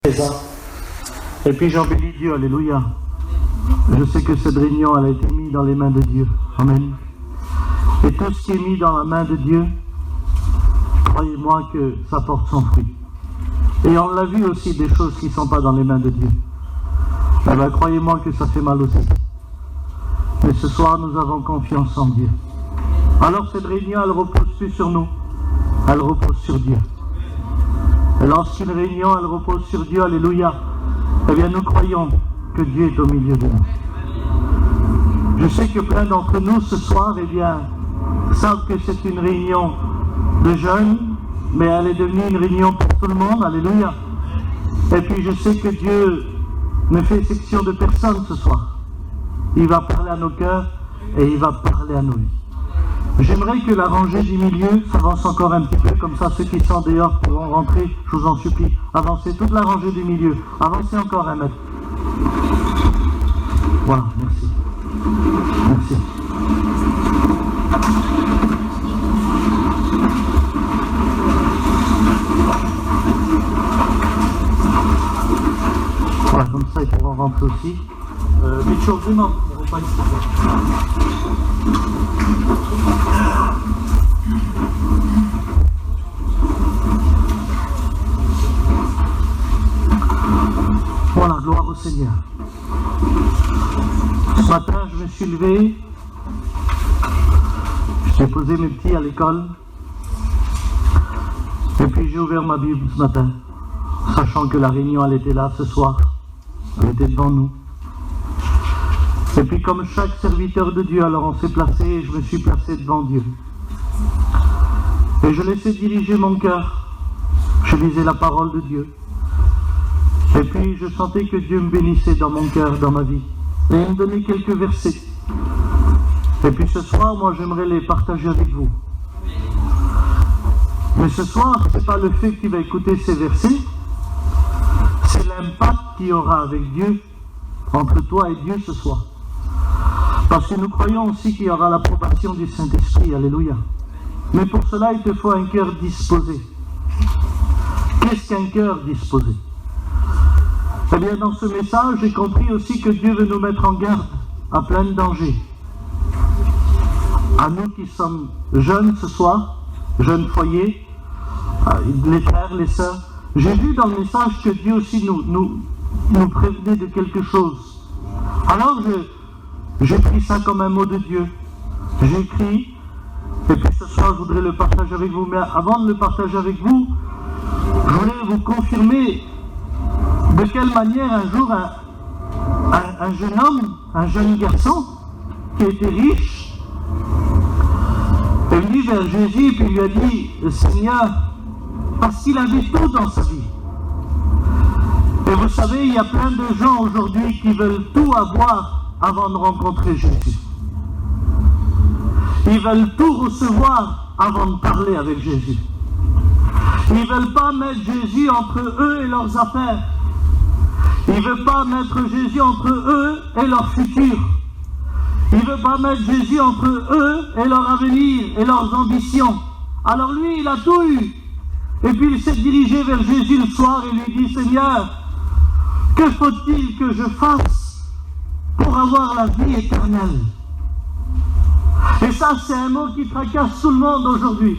Et puis j'en bénis Dieu, alléluia. Je sais que cette réunion, elle a été mise dans les mains de Dieu. Amen. Et tout ce qui est mis dans la main de Dieu, croyez-moi que ça porte son fruit. Et on l'a vu aussi des choses qui ne sont pas dans les mains de Dieu. Eh bien, croyez-moi que ça fait mal aussi. Mais ce soir, nous avons confiance en Dieu. Alors cette réunion, elle ne repose plus sur nous. Elle repose sur Dieu. Et lorsqu'une réunion, elle repose sur Dieu, alléluia, eh bien nous croyons que Dieu est au milieu de nous. Je sais que plein d'entre nous ce soir, eh bien, savent que c'est une réunion de jeunes, mais elle est devenue une réunion pour tout le monde, alléluia. Et puis je sais que Dieu ne fait exception de personne ce soir. Il va parler à nos cœurs et il va parler à nos vies. J'aimerais que la rangée du milieu s'avance encore un petit peu, comme ça ceux qui sont dehors pourront rentrer, je vous en supplie. Avancez toute la rangée du milieu, avancez encore un mètre. Voilà, merci. Merci. Voilà, comme ça ils pourront rentrer aussi. Mitchell, vraiment, on va pas ici. Voilà, gloire au Seigneur. Ce matin, je me suis levé, j'ai posé mes petits à l'école, et puis j'ai ouvert ma Bible ce matin, sachant que la réunion, elle était là ce soir, elle était devant nous. Et puis comme chaque serviteur de Dieu, alors on s'est placé et je me suis placé devant Dieu. Et je laissais diriger mon cœur. Je lisais la parole de Dieu. Et puis je sentais que Dieu me bénissait dans mon cœur, dans ma vie. Et il me donnait quelques versets. Et puis ce soir, moi j'aimerais les partager avec vous. Mais ce soir, ce n'est pas le fait que tu vas écouter ces versets, c'est l'impact qu'il y aura avec Dieu, entre toi et Dieu ce soir. Parce que nous croyons aussi qu'il y aura l'approbation du Saint-Esprit, alléluia. Mais pour cela, il te faut un cœur disposé. Qu'est-ce qu'un cœur disposé? Eh bien, dans ce message, j'ai compris aussi que Dieu veut nous mettre en garde à plein de dangers. À nous qui sommes jeunes ce soir, jeunes foyers, les frères, les sœurs, j'ai vu dans le message que Dieu aussi nous prévenait de quelque chose. Alors, j'ai pris ça comme un mot de Dieu. J'ai écrit, et puis ce soir, je voudrais le partager avec vous. Mais avant de le partager avec vous, je voulais vous confirmer de quelle manière un jour un jeune homme, un jeune garçon qui était riche, est venu vers Jésus et puis lui a dit, Seigneur, parce qu'il avait tout dans sa vie. Et vous savez, il y a plein de gens aujourd'hui qui veulent tout avoir avant de rencontrer Jésus. Ils veulent tout recevoir avant de parler avec Jésus. Ils ne veulent pas mettre Jésus entre eux et leurs affaires. Ils ne veulent pas mettre Jésus entre eux et leur futur. Ils ne veulent pas mettre Jésus entre eux et leur avenir et leurs ambitions. Alors lui, il a tout eu. Et puis il s'est dirigé vers Jésus le soir et lui dit, Seigneur, que faut-il que je fasse pour avoir la vie éternelle? Et ça, c'est un mot qui tracasse tout le monde aujourd'hui.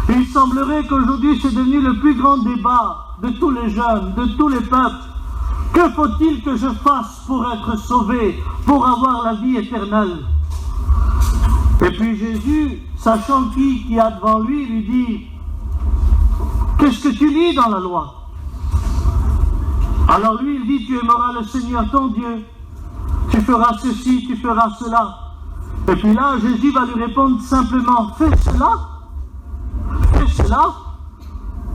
Il semblerait qu'aujourd'hui, c'est devenu le plus grand débat de tous les jeunes, de tous les peuples. Que faut-il que je fasse pour être sauvé, pour avoir la vie éternelle? Et puis Jésus, sachant qui a devant lui, lui dit, qu'est-ce que tu lis dans la loi? Alors lui, il dit, tu aimeras le Seigneur ton Dieu, tu feras ceci, tu feras cela. Et puis là, Jésus va lui répondre simplement, fais cela,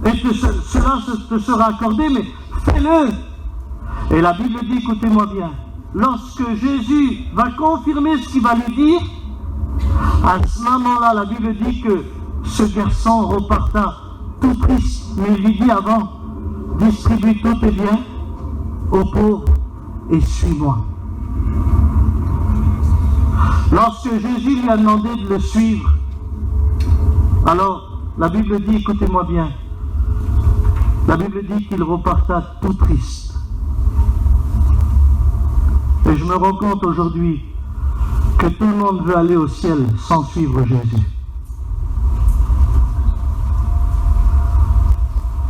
et cela te sera accordé, mais fais-le. Et la Bible dit, écoutez-moi bien, lorsque Jésus va confirmer ce qu'il va lui dire, à ce moment-là, la Bible dit que ce garçon reparta tout triste, mais il lui dit avant, distribue tous tes biens aux pauvres et suis-moi. Lorsque Jésus lui a demandé de le suivre, alors la Bible dit, écoutez-moi bien, La Bible dit qu'il reparta tout triste. Et je me rends compte aujourd'hui que tout le monde veut aller au ciel sans suivre Jésus.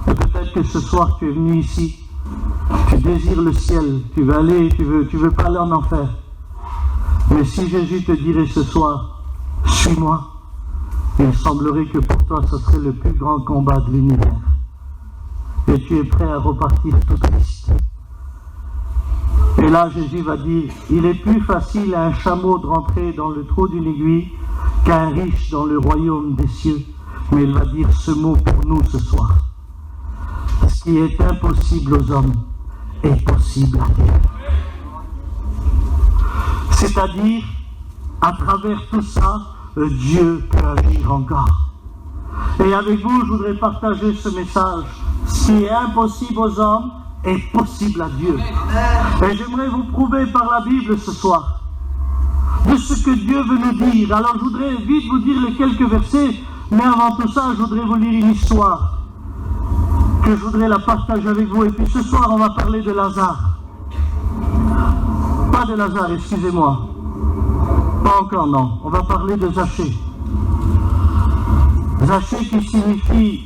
Et peut-être que ce soir tu es venu ici, tu désires le ciel, tu veux aller, tu veux pas aller en enfer. Mais si Jésus te dirait ce soir, suis-moi, il semblerait que pour toi ce serait le plus grand combat de l'univers. Et tu es prêt à repartir tout triste. Et là, Jésus va dire, il est plus facile à un chameau de rentrer dans le trou d'une aiguille qu'à un riche dans le royaume des cieux. Mais il va dire ce mot pour nous ce soir. Ce qui est impossible aux hommes est possible à Dieu. C'est-à-dire, à travers tout ça, Dieu peut agir encore. Et avec vous, je voudrais partager ce message. Ce qui est impossible aux hommes est possible à Dieu. Et j'aimerais vous prouver par la Bible ce soir de ce que Dieu veut nous dire. Alors je voudrais vite vous dire les quelques versets, mais avant tout ça, je voudrais vous lire une histoire que je voudrais la partager avec vous. Et puis ce soir, on va parler de Lazare. Pas de Lazare, excusez-moi. Pas encore, non. On va parler de Zachée. Zachée qui signifie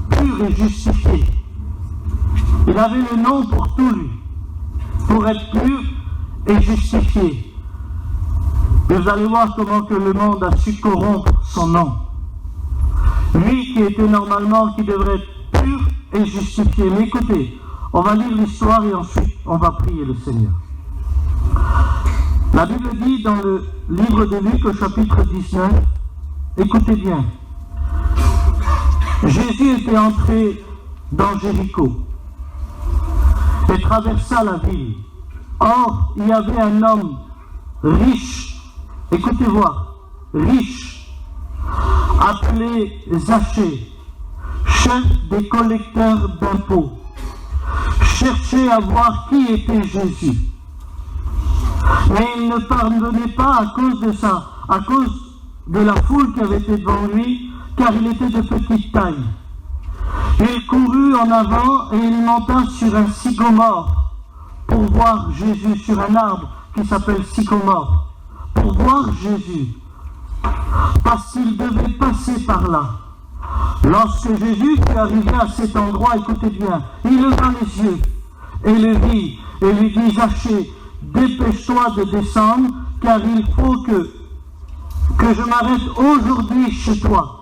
pur et justifié. Il avait le nom pour tout, lui, pour être pur et justifié. Et vous allez voir comment que le monde a su corrompre son nom. Lui qui était normalement, qui devrait être pur et justifié. Mais écoutez, on va lire l'histoire et ensuite on va prier le Seigneur. La Bible dit dans le livre de Luc au chapitre 19, écoutez bien, Jésus était entré dans Jéricho et traversa la ville. Or, il y avait un homme riche, écoutez voir, riche, appelé Zachée, chef des collecteurs d'impôts, cherchait à voir qui était Jésus. Mais il ne parvenait pas à cause de ça, à cause de la foule qui avait été devant lui, car il était de petite taille. Il courut en avant et il monta sur un sycomore pour voir Jésus, sur un arbre qui s'appelle sycomore, pour voir Jésus, parce qu'il devait passer par là. Lorsque Jésus fut arrivé à cet endroit, écoutez bien, il leva les yeux et le vit et lui dit, Zachée, dépêche-toi de descendre, car il faut que je m'arrête aujourd'hui chez toi.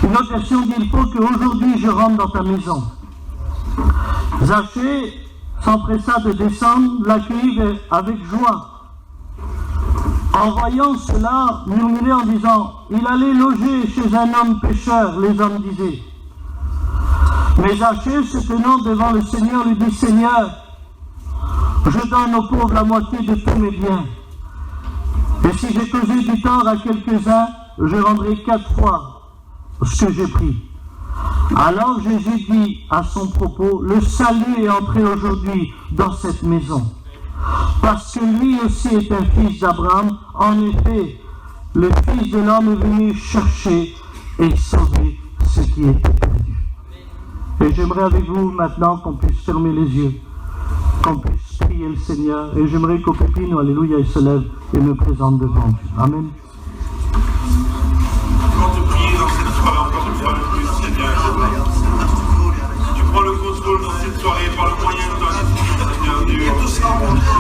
Une autre version dit, il faut qu'aujourd'hui je rentre dans ta maison. Zachée s'empressa de descendre, l'accueillit avec joie. En voyant cela, murmurait en disant, il allait loger chez un homme pécheur, les hommes disaient. Mais Zachée, se tenant devant le Seigneur, lui dit, Seigneur, je donne aux pauvres la moitié de tous mes biens. Et si j'ai causé du tort à quelques-uns, je rendrai 4 fois ce que j'ai pris. Alors Jésus dit à son propos, le salut est entré aujourd'hui dans cette maison, parce que lui aussi est un fils d'Abraham. En effet, le Fils de l'homme est venu chercher et sauver ce qui était perdu. Et j'aimerais avec vous maintenant qu'on puisse fermer les yeux, qu'on puisse prier le Seigneur, et j'aimerais qu'au pépino, alléluia, il se lève et me présente devant Dieu. Amen. Quand tu pries dans cette soirée, encore une fois le plus, Seigneur, tu prends le contrôle dans cette soirée par le moyen de ton esprit, Seigneur Dieu.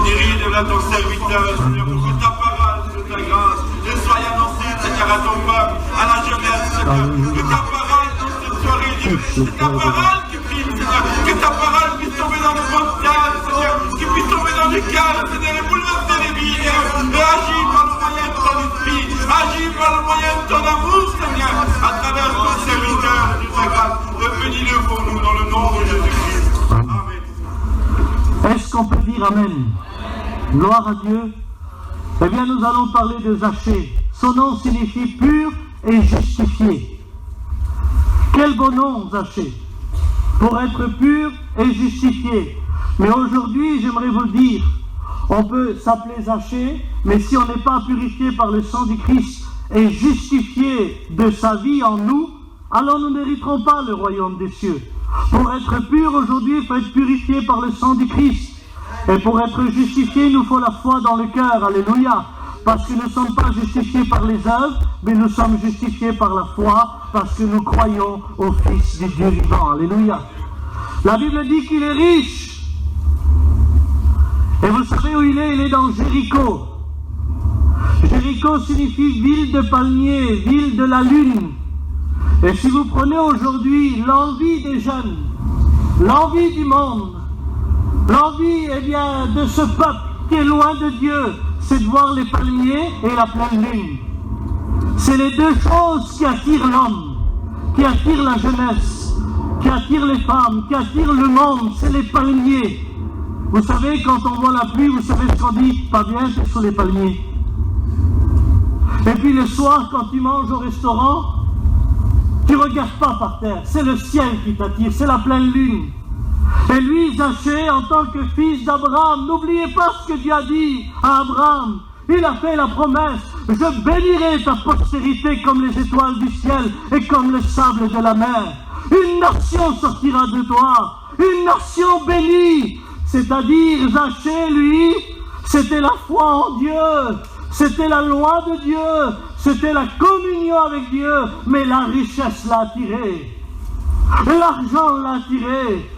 Dirige de là ton serviteur, Seigneur, pour que ta parole, de ta grâce, soit annoncée, Seigneur, à ton peuple, à la jeunesse, Seigneur. Que ta parole dans cette soirée, Dieu, que ta parole qui filme, Seigneur, que ta parole puisse tomber dans le mental, Seigneur, qui puisse tomber dans les cœurs, Seigneur, et bouleverser les vies, et agir par le moyen de ton esprit, agir par le moyen de ton amour, Seigneur, à travers ton serviteur de ta grâce. Bénis-le pour nous dans le nom de Jésus-Christ. Amen. Est-ce qu'on peut dire Amen? Gloire à Dieu. Eh bien, nous allons parler de Zachée. Son nom signifie pur et justifié. Quel beau nom, Zachée, pour être pur et justifié. Mais aujourd'hui, j'aimerais vous le dire, on peut s'appeler Zachée, mais si on n'est pas purifié par le sang du Christ et justifié de sa vie en nous, alors nous n'hériterons pas le royaume des cieux. Pour être pur aujourd'hui, il faut être purifié par le sang du Christ. Et pour être justifié, il nous faut la foi dans le cœur. Alléluia. Parce que nous ne sommes pas justifiés par les œuvres, mais nous sommes justifiés par la foi, parce que nous croyons au Fils du Dieu vivant. Alléluia. La Bible dit qu'il est riche. Et vous savez où il est? Il est dans Jéricho. Jéricho signifie ville de palmiers, ville de la lune. Et si vous prenez aujourd'hui l'envie des jeunes, l'envie du monde, l'envie de ce peuple qui est loin de Dieu, c'est de voir les palmiers et la pleine lune. C'est les deux choses qui attirent l'homme, qui attirent la jeunesse, qui attirent les femmes, qui attirent le monde, c'est les palmiers. Vous savez, quand on voit la pluie, vous savez ce qu'on dit? Pas bien, c'est sur les palmiers. Et puis le soir, quand tu manges au restaurant, tu ne regardes pas par terre, c'est le ciel qui t'attire, c'est la pleine lune. Et lui, Zachée, en tant que fils d'Abraham, n'oubliez pas ce que Dieu a dit à Abraham. Il a fait la promesse, je bénirai ta postérité comme les étoiles du ciel et comme le sable de la mer. Une nation sortira de toi, une nation bénie. C'est-à-dire, Zachée, lui, c'était la foi en Dieu, c'était la loi de Dieu, c'était la communion avec Dieu, mais la richesse l'a attiré, l'argent l'a attiré,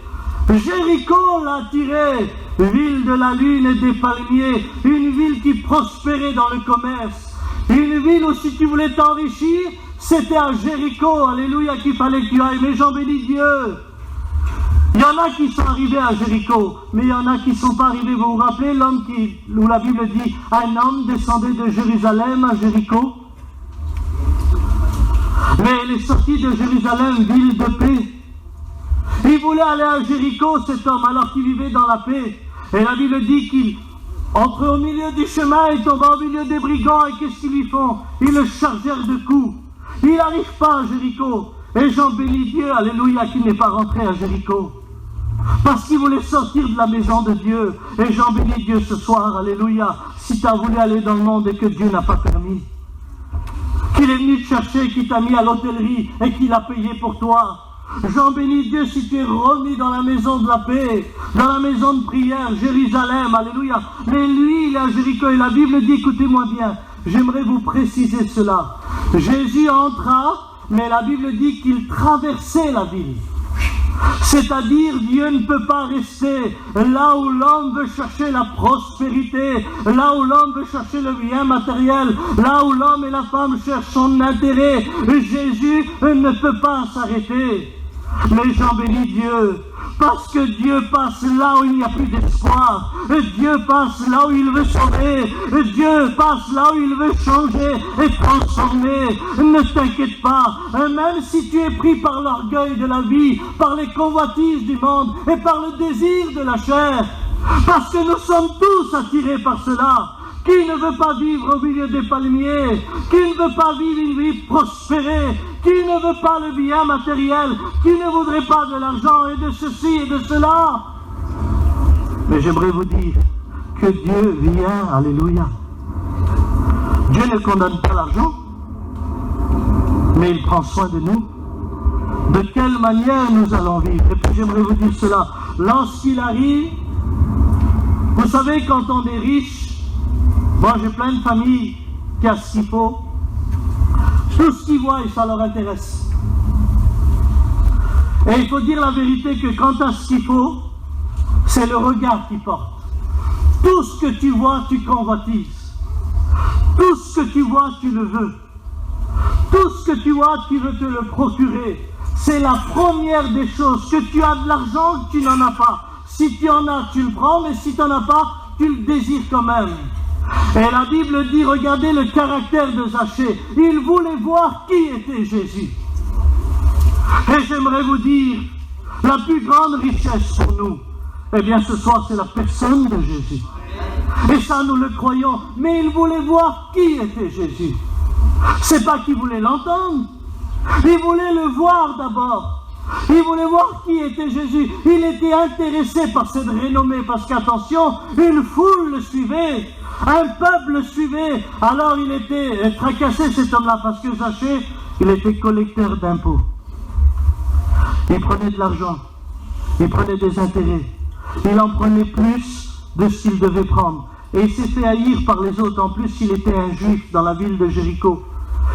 Jéricho l'a attiré, ville de la lune et des palmiers, une ville qui prospérait dans le commerce, une ville où si tu voulais t'enrichir, c'était à Jéricho, alléluia, qu'il fallait que tu ailles, mais j'en bénis Dieu. Il y en a qui sont arrivés à Jéricho, mais il y en a qui ne sont pas arrivés. Vous vous rappelez l'homme où la Bible dit, un homme descendait de Jérusalem à Jéricho? Mais il est sorti de Jérusalem, ville de paix. Il voulait aller à Jéricho, cet homme, alors qu'il vivait dans la paix. Et la Bible dit qu'il entre au milieu du chemin, il tomba au milieu des brigands, et qu'est-ce qu'ils lui font? Ils le chargèrent de coups. Il n'arrive pas à Jéricho. Et j'en bénis Dieu, alléluia, qu'il n'est pas rentré à Jéricho. Parce qu'il voulait sortir de la maison de Dieu. Et j'en bénis Dieu ce soir, alléluia, si tu as voulu aller dans le monde et que Dieu n'a pas permis. Qu'il est venu te chercher, qu'il t'a mis à l'hôtellerie et qu'il a payé pour toi. J'en bénis Dieu si tu es remis dans la maison de la paix, dans la maison de prière, Jérusalem, alléluia. Mais lui, il est à Jéricho et la Bible dit, écoutez-moi bien, j'aimerais vous préciser cela. Jésus entra, mais la Bible dit qu'il traversait la ville. C'est-à-dire, Dieu ne peut pas rester là où l'homme veut chercher la prospérité, là où l'homme veut chercher le bien matériel, là où l'homme et la femme cherchent son intérêt. Jésus ne peut pas s'arrêter. Mais j'en bénis Dieu, parce que Dieu passe là où il n'y a plus d'espoir. Dieu passe là où il veut sauver. Dieu passe là où il veut changer et transformer. Ne t'inquiète pas, même si tu es pris par l'orgueil de la vie, par les convoitises du monde et par le désir de la chair, parce que nous sommes tous attirés par cela. Qui ne veut pas vivre au milieu des palmiers? Qui ne veut pas vivre une vie prospérée? Qui ne veut pas le bien matériel? Qui ne voudrait pas de l'argent et de ceci et de cela? Mais j'aimerais vous dire que Dieu vient, alléluia. Dieu ne condamne pas l'argent, mais il prend soin de nous. De quelle manière nous allons vivre? Et puis j'aimerais vous dire cela. Lorsqu'il arrive, vous savez, quand on est riche, moi, j'ai plein de familles qui ont ce qu'il faut. Tout ce qu'ils voient, ça leur intéresse. Et il faut dire la vérité que quand tu as ce qu'il faut, c'est le regard qui porte. Tout ce que tu vois, tu convoitises. Tout ce que tu vois, tu le veux. Tout ce que tu vois, tu veux te le procurer. C'est la première des choses. Que tu as de l'argent, tu n'en as pas. Si tu en as, tu le prends, mais si tu n'en as pas, tu le désires quand même. Et la Bible dit, regardez le caractère de Zachée. Il voulait voir qui était Jésus. Et j'aimerais vous dire, la plus grande richesse pour nous, eh bien ce soir, c'est la personne de Jésus. Et ça, nous le croyons. Mais il voulait voir qui était Jésus. C'est pas qu'il voulait l'entendre. Il voulait le voir d'abord. Il voulait voir qui était Jésus. Il était intéressé par cette renommée. Parce qu'attention, une foule le suivait. Un peuple le suivait. Alors il était tracassé, cet homme-là, parce que Zachée, il était collecteur d'impôts. Il prenait de l'argent. il prenait des intérêts. Il en prenait plus de ce qu'il devait prendre. Et il s'est fait haïr par les autres. En plus, il était un juif dans la ville de Jéricho.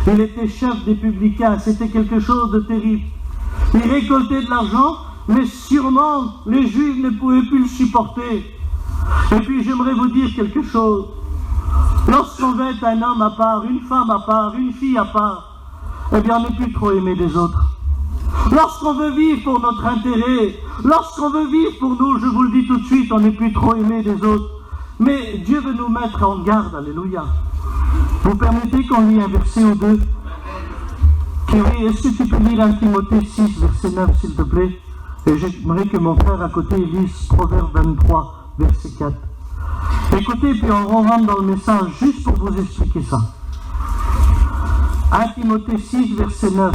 Il était chef des publicains. C'était quelque chose de terrible. Il récoltait de l'argent, mais sûrement les juifs ne pouvaient plus le supporter. Et puis j'aimerais vous dire quelque chose. Lorsqu'on veut être un homme à part, une femme à part, une fille à part, eh bien on n'est plus trop aimé des autres. Lorsqu'on veut vivre pour notre intérêt, lorsqu'on veut vivre pour nous, je vous le dis tout de suite, on n'est plus trop aimé des autres. Mais Dieu veut nous mettre en garde, alléluia. Vous permettez qu'on lit un verset ou deux? Thierry, est-ce que tu peux lire 1 Timothée 6, verset 9, s'il te plaît? Et j'aimerais que mon frère à côté lise Proverbe 23, verset 4. Écoutez, puis on rentre dans le message juste pour vous expliquer ça. 1 Timothée 6, verset 9.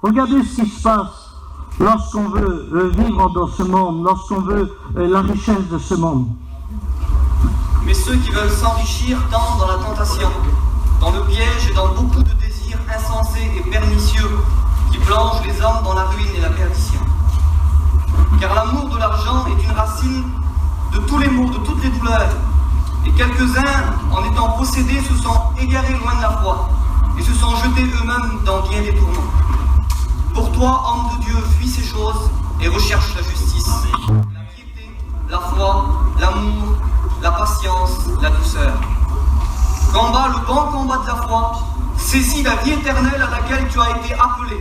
Regardez ce qui se passe lorsqu'on veut vivre dans ce monde, lorsqu'on veut la richesse de ce monde. Mais ceux qui veulent s'enrichir tombent dans la tentation, dans le piège et dans beaucoup de désirs insensés et pernicieux qui plongent les hommes dans la ruine et la perdition. Car l'amour de l'argent est une racine de tous les maux, de toutes les douleurs. Et quelques-uns, en étant possédés, se sont égarés loin de la foi et se sont jetés eux-mêmes dans bien des tourments. Pour toi, homme de Dieu, fuis ces choses et recherche la justice, la piété, la foi, l'amour, la patience, la douceur. Combat le bon combat de la foi, saisis la vie éternelle à laquelle tu as été appelé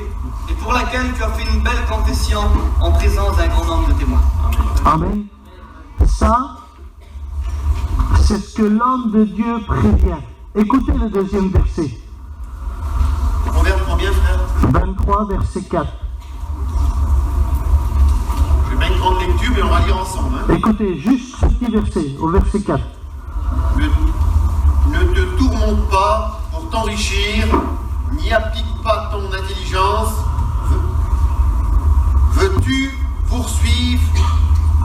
et pour laquelle tu as fait une belle confession en présence d'un grand nombre de témoins. Amen. Ça, c'est ce que l'homme de Dieu prévient. Écoutez le deuxième verset. Proverbe combien, frère? 23, verset 4. Je vais pas une grande lecture, mais on va lire ensemble. Hein. Écoutez, juste ce petit verset, au verset 4. Ne te tourmente pas pour t'enrichir, n'y applique pas ton intelligence. Veux-tu poursuivre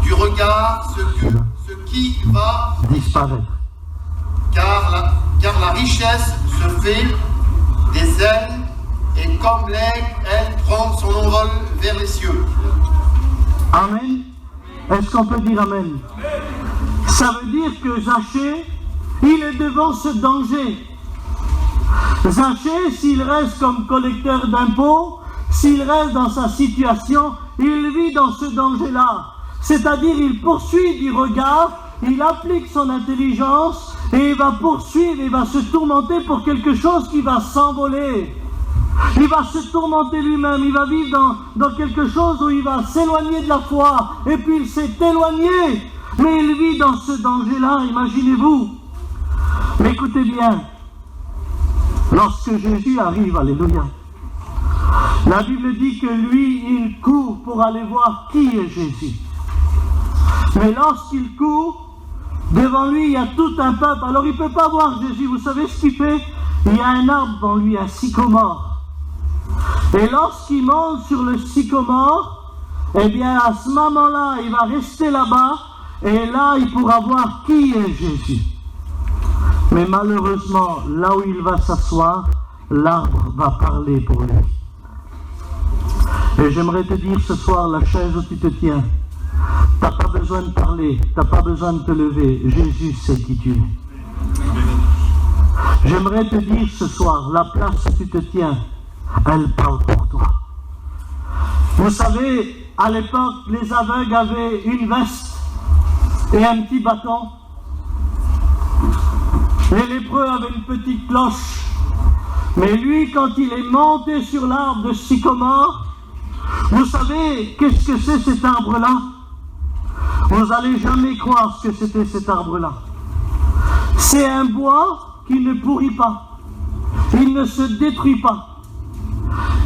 du regard ce qui va Disparaître. car la richesse se fait des ailes et comme l'aigle, elle prend son envol vers les cieux. Amen. Est-ce qu'on peut dire Amen? Ça veut dire que Zachée, il est devant ce danger. Zachée, s'il reste comme collecteur d'impôts, s'il reste dans sa situation, il vit dans ce danger-là. C'est-à-dire, il poursuit du regard, il applique son intelligence et il va poursuivre, il va se tourmenter pour quelque chose qui va s'envoler. Il va se tourmenter lui-même, il va vivre dans quelque chose où il va s'éloigner de la foi. Et puis il s'est éloigné, mais il vit dans ce danger-là, imaginez-vous. Mais écoutez bien, lorsque Jésus arrive, alléluia, la Bible dit que lui, il court pour aller voir qui est Jésus. Mais lorsqu'il court, devant lui, il y a tout un peuple. Alors il ne peut pas voir Jésus. Vous savez ce qu'il fait? Il y a un arbre devant lui, un sycomore. Et lorsqu'il monte sur le sycomore, eh bien à ce moment-là, il va rester là-bas. Et là, il pourra voir qui est Jésus. Mais malheureusement, là où il va s'asseoir, l'arbre va parler pour lui. Et j'aimerais te dire ce soir, la chaise où tu te tiens, tu n'as pas besoin de parler, tu n'as pas besoin de te lever. Jésus sait qui tu es. J'aimerais te dire ce soir, la place où tu te tiens, elle parle pour toi. Vous savez, à l'époque, les aveugles avaient une veste et un petit bâton. Les lépreux avaient une petite cloche. Mais lui, quand il est monté sur l'arbre de sycomore, vous savez, qu'est-ce que c'est cet arbre-là? Vous n'allez jamais croire ce que c'était cet arbre-là. C'est un bois qui ne pourrit pas. Il ne se détruit pas.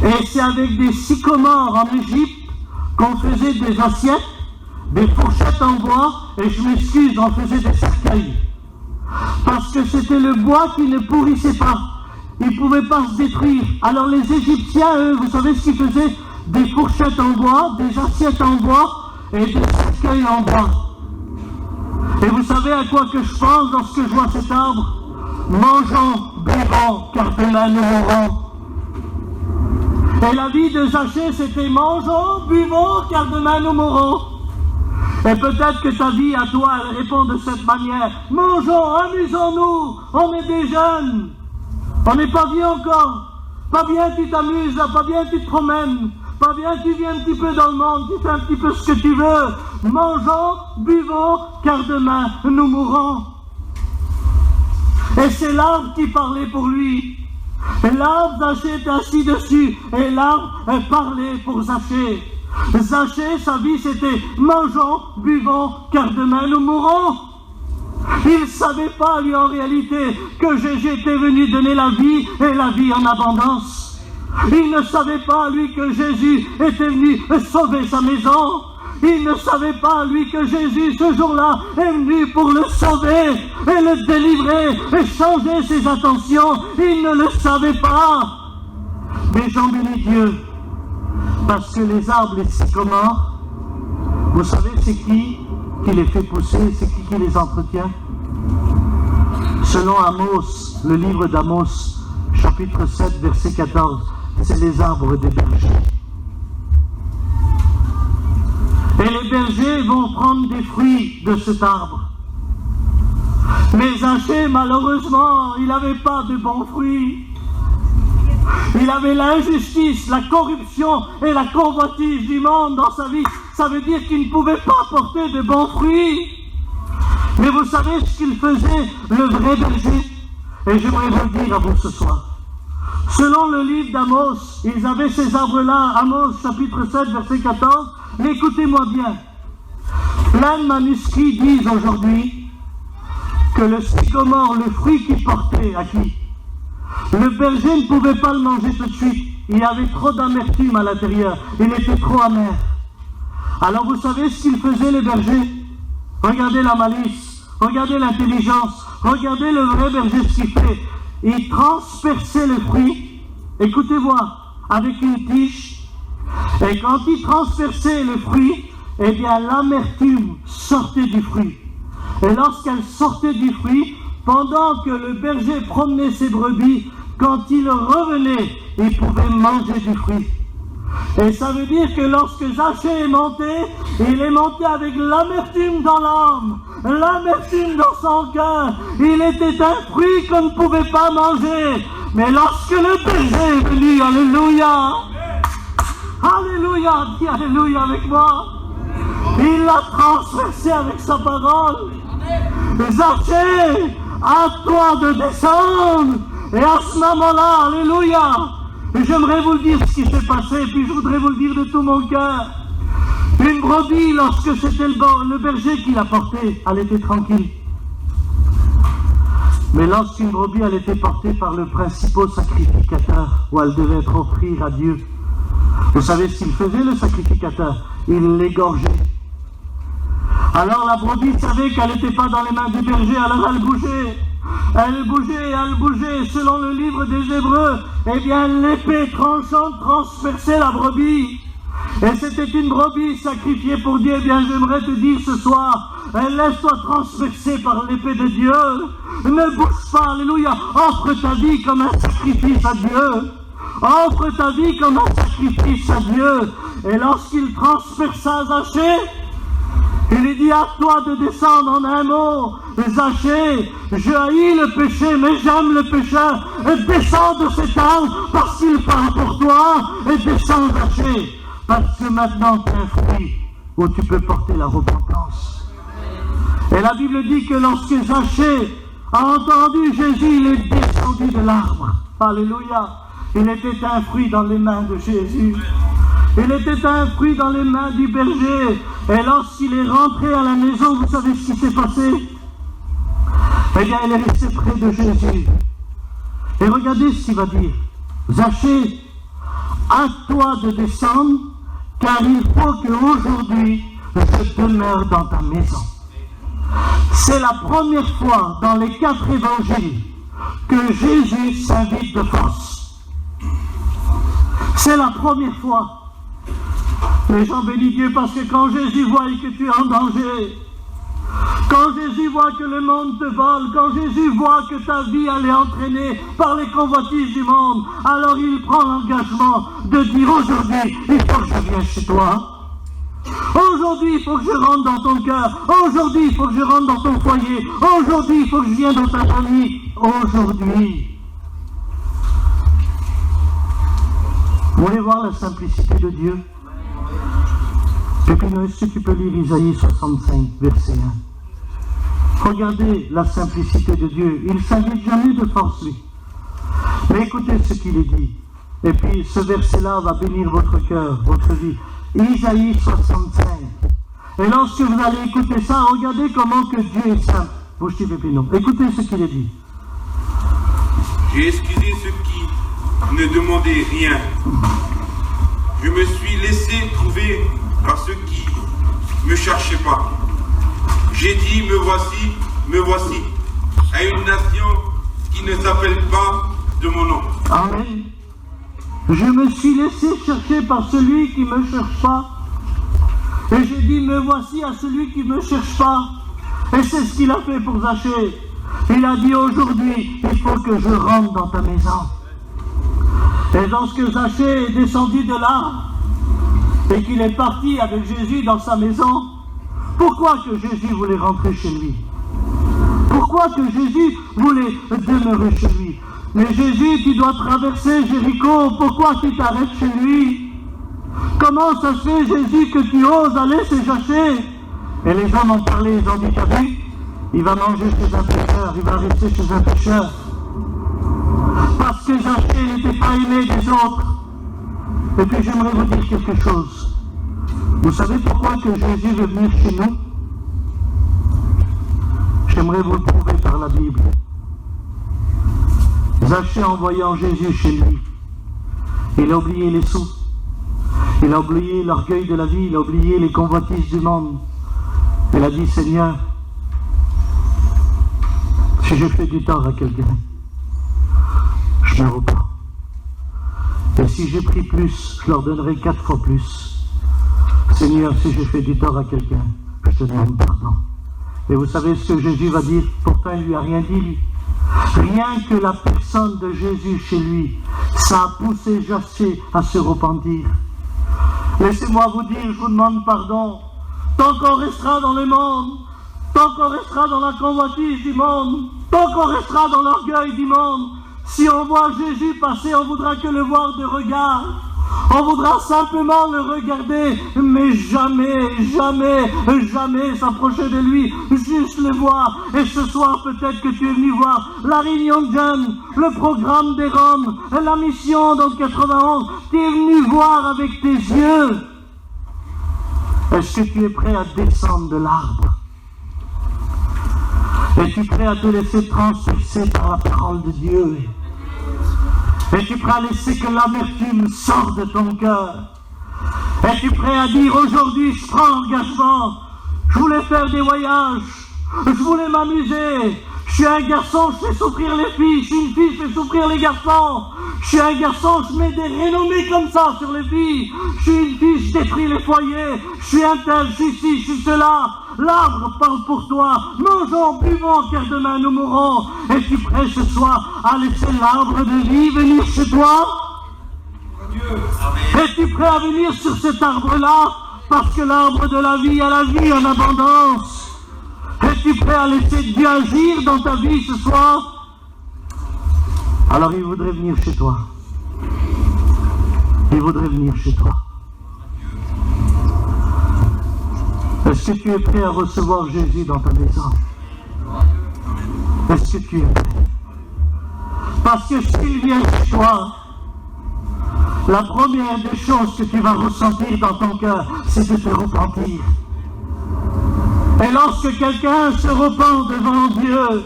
Et c'est avec des sycomores en Égypte qu'on faisait des assiettes, des fourchettes en bois, et je m'excuse, on faisait des cercueils. Parce que c'était le bois qui ne pourrissait pas. Il ne pouvait pas se détruire. Alors les Égyptiens, eux, vous savez ce qu'ils faisaient? Des fourchettes en bois, des assiettes en bois et des cercueils en bois. Et vous savez à quoi que je pense lorsque je vois cet arbre? Mangeons, buvons, car demain nous mourrons. Et la vie de Zachée, c'était mangeons, buvons, car demain nous mourrons. Et peut-être que ta vie à toi, elle répond de cette manière. Mangeons, amusons-nous, on est des jeunes. On n'est pas vieux encore. Pas bien tu t'amuses, là, pas bien tu te promènes. Pas bien tu viens un petit peu dans le monde, tu fais un petit peu ce que tu veux. Mangeons, buvons, car demain nous mourrons. Et c'est l'arbre qui parlait pour lui. Et l'arbre, Zachée était assis dessus. Et l'arbre parlait pour Zachée. Zachée, sa vie c'était mangeons, buvons, car demain nous mourrons. Il ne savait pas, lui, en réalité, que Jésus était venu donner la vie et la vie en abondance. Il ne savait pas, lui, que Jésus était venu sauver sa maison. Il ne savait pas, lui, que Jésus, ce jour-là, est venu pour le sauver et le délivrer et changer ses intentions. Il ne le savait pas. Mais j'en bénis Dieu, parce que les arbres, les sycomores, vous savez, c'est qui les fait pousser, c'est qui les entretient? Selon Amos, le livre d'Amos, chapitre 7, verset 14, c'est les arbres des bergers. Et les bergers vont prendre des fruits de cet arbre. Mais Zachée, malheureusement, il n'avait pas de bons fruits. Il avait l'injustice, la corruption et la convoitise du monde dans sa vie. Ça veut dire qu'il ne pouvait pas porter de bons fruits. Mais vous savez ce qu'il faisait, le vrai berger? Et j'aimerais vous le dire à vous ce soir. Selon le livre d'Amos, ils avaient ces arbres-là, Amos chapitre 7, verset 14. Mais écoutez-moi bien. Plein de manuscrits disent aujourd'hui que le sycomore, le fruit qu'il portait, à qui? Le berger ne pouvait pas le manger tout de suite. Il y avait trop d'amertume à l'intérieur. Il était trop amer. Alors vous savez ce qu'ils faisaient les bergers? Regardez la malice, regardez l'intelligence, regardez le vrai berger ce qu'il fait. Il transperçait le fruit, écoutez-moi, avec une tige. Et quand il transperçait le fruit, eh bien l'amertume sortait du fruit. Et lorsqu'elle sortait du fruit, pendant que le berger promenait ses brebis, quand il revenait, il pouvait manger du fruit. Et ça veut dire que lorsque Zachée est monté, il est monté avec l'amertume dans l'âme, l'amertume dans son cœur. Il était un fruit qu'on ne pouvait pas manger. Mais lorsque le berger est venu, alléluia, alléluia, dis alléluia avec moi, il l'a transversé avec sa parole. Zachée, à toi de descendre. Et à ce moment-là, alléluia, j'aimerais vous le dire ce qui s'est passé, puis je voudrais vous le dire de tout mon cœur. Une brebis, lorsque c'était le berger qui la portait, elle était tranquille. Mais lorsqu'une brebis, elle était portée par le principal sacrificateur, où elle devait être offrir à Dieu, vous savez ce qu'il faisait, le sacrificateur? Il l'égorgeait. Alors la brebis savait qu'elle n'était pas dans les mains du berger, alors elle bougeait. Elle bougeait, selon le livre des Hébreux, eh bien l'épée tranchante transperçait la brebis. Et c'était une brebis sacrifiée pour Dieu. Eh bien j'aimerais te dire ce soir, laisse-toi transpercer par l'épée de Dieu. Ne bouge pas, alléluia, offre ta vie comme un sacrifice à Dieu. Offre ta vie comme un sacrifice à Dieu. Et lorsqu'il transperça Zachée, il lui dit à toi de descendre. En un mot, Zachée, je haïs le péché, mais j'aime le pécheur. Et descends de cet arbre parce qu'il parle pour toi. Et descends, Zachée, parce que maintenant tu as un fruit où tu peux porter la repentance. Et la Bible dit que lorsque Zachée a entendu Jésus, il est descendu de l'arbre. Alléluia. Il était un fruit dans les mains de Jésus. Il était un fruit dans les mains du berger. Et lorsqu'il est rentré à la maison, vous savez ce qui s'est passé? Eh bien, il est resté près de Jésus. Et regardez ce qu'il va dire. Zachée, à toi de descendre, car il faut qu'aujourd'hui, je demeure dans ta maison. C'est la première fois dans les 4 évangiles que Jésus s'invite de force. C'est la première fois. Les gens bénissent Dieu parce que quand Jésus voit que tu es en danger, quand Jésus voit que le monde te vole, quand Jésus voit que ta vie elle est entraînée par les convoitises du monde, alors il prend l'engagement de dire aujourd'hui, il faut que je vienne chez toi. Aujourd'hui, il faut que je rentre dans ton cœur. Aujourd'hui, il faut que je rentre dans ton foyer. Aujourd'hui, il faut que je vienne dans ta famille. Aujourd'hui. Vous voulez voir la simplicité de Dieu? Pépino, est-ce que tu peux lire Isaïe 65, verset 1? Regardez la simplicité de Dieu. Il ne s'agit jamais de force, lui. Mais écoutez ce qu'il est dit. Et puis ce verset-là va bénir votre cœur, votre vie. Isaïe 65. Et lorsque vous allez écouter ça, regardez comment que Dieu est saint. Bouche-t-il, Pépino. Écoutez ce qu'il est dit. J'ai excusé ceux qui ne demandaient rien. Je me suis laissé trouver par ceux qui ne me cherchaient pas. J'ai dit, me voici, à une nation qui ne s'appelle pas de mon nom. Amen. Je me suis laissé chercher par celui qui ne me cherche pas. Et j'ai dit, me voici à celui qui ne me cherche pas. Et c'est ce qu'il a fait pour Zachée. Il a dit, aujourd'hui, il faut que je rentre dans ta maison. Et lorsque Zachée est descendu de là, et qu'il est parti avec Jésus dans sa maison, pourquoi que Jésus voulait rentrer chez lui? Pourquoi que Jésus voulait demeurer chez lui? Mais Jésus, tu dois traverser Jéricho, pourquoi tu t'arrêtes chez lui? Comment ça se fait, Jésus, que tu oses aller chez Zachée? Et les gens m'ont parlé, ils ont dit, t'as vu? Il va manger chez un pécheur, il va rester chez un pécheur. Parce que Zachée n'était pas aimé des autres. Et puis j'aimerais vous dire quelque chose. Vous savez pourquoi que Jésus veut venir chez nous? J'aimerais vous le prouver par la Bible. Zachée, en voyant Jésus chez lui, il a oublié les sous, il a oublié l'orgueil de la vie, il a oublié les convoitises du monde. Il a dit, Seigneur, si je fais du tort à quelqu'un, je ne me repens. Et si j'ai pris plus, je leur donnerai 4 fois plus. Seigneur, si j'ai fait du tort à quelqu'un, je te demande pardon. Et vous savez ce que Jésus va dire? Pourtant, il ne lui a rien dit, lui. Rien que la personne de Jésus chez lui, ça a poussé Zachée à se repentir. Laissez-moi vous dire, je vous demande pardon. Tant qu'on restera dans le monde, tant qu'on restera dans la convoitise du monde, tant qu'on restera dans l'orgueil du monde, si on voit Jésus passer, on voudra que le voir de regard. On voudra simplement le regarder, mais jamais, jamais, jamais s'approcher de lui, juste le voir. Et ce soir, peut-être que tu es venu voir la réunion de jeunes, le programme des Roms, la mission dans le 91. Tu es venu voir avec tes yeux. Est-ce que tu es prêt à descendre de l'arbre? Es-tu prêt à te laisser transpercer par la parole de Dieu? Es-tu prêt à laisser que l'amertume sorte de ton cœur? Es-tu prêt à dire aujourd'hui, je prends l'engagement, je voulais faire des voyages, je voulais m'amuser, je suis un garçon, je fais souffrir les filles, je suis une fille, je fais souffrir les garçons, je suis un garçon, je mets des renommées comme ça sur les filles, je suis une fille, je détruis les foyers, je suis un tel, je suis ci, je suis cela. L'arbre parle pour toi. Mangeons, buvons, car demain nous mourrons. Es-tu prêt ce soir à laisser l'arbre de vie venir chez toi? Es-tu prêt à venir sur cet arbre-là? Parce que l'arbre de la vie a la vie en abondance. Es-tu prêt à laisser Dieu agir dans ta vie ce soir? Alors il voudrait venir chez toi. Il voudrait venir chez toi. Est-ce que tu es prêt à recevoir Jésus dans ta maison? Est-ce que tu es prêt? Parce que s'il vient chez toi, la première des choses que tu vas ressentir dans ton cœur, c'est de te repentir. Et lorsque quelqu'un se repent devant Dieu,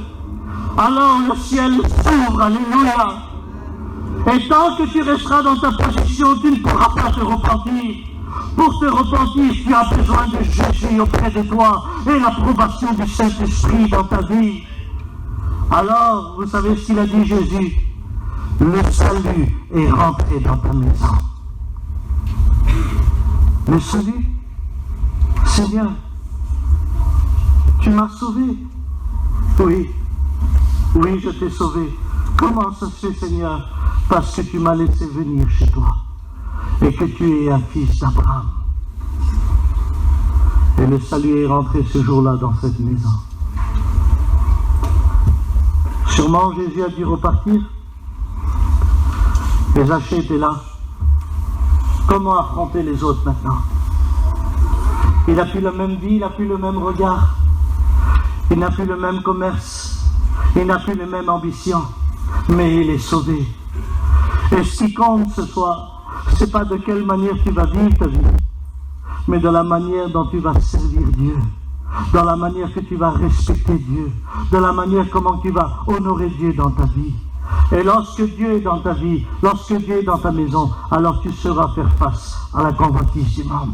alors le ciel s'ouvre, alléluia. Et tant que tu resteras dans ta position, tu ne pourras pas te repentir. Pour te repentir, tu as besoin de Jésus auprès de toi et l'approbation du Saint-Esprit dans ta vie. Alors, vous savez ce qu'il a dit Jésus? Le salut est rentré dans ta maison. Le salut, Seigneur, tu m'as sauvé. Oui, oui, je t'ai sauvé. Comment ça se fait, Seigneur? Parce que tu m'as laissé venir chez toi et que tu es un fils d'Abraham. Et le salut est rentré ce jour-là dans cette maison. Sûrement Jésus a dû repartir. Et Zachée était là. Comment affronter les autres maintenant? Il n'a plus la même vie, il n'a plus le même regard. Il n'a plus le même commerce. Il n'a plus les mêmes ambitions. Mais il est sauvé. Et ce qui compte ce soir, c'est pas de quelle manière tu vas vivre ta vie, mais de la manière dont tu vas servir Dieu, dans la manière que tu vas respecter Dieu, de la manière comment tu vas honorer Dieu dans ta vie. Et lorsque Dieu est dans ta vie, lorsque Dieu est dans ta maison, alors tu sauras faire face à la convoitise du monde,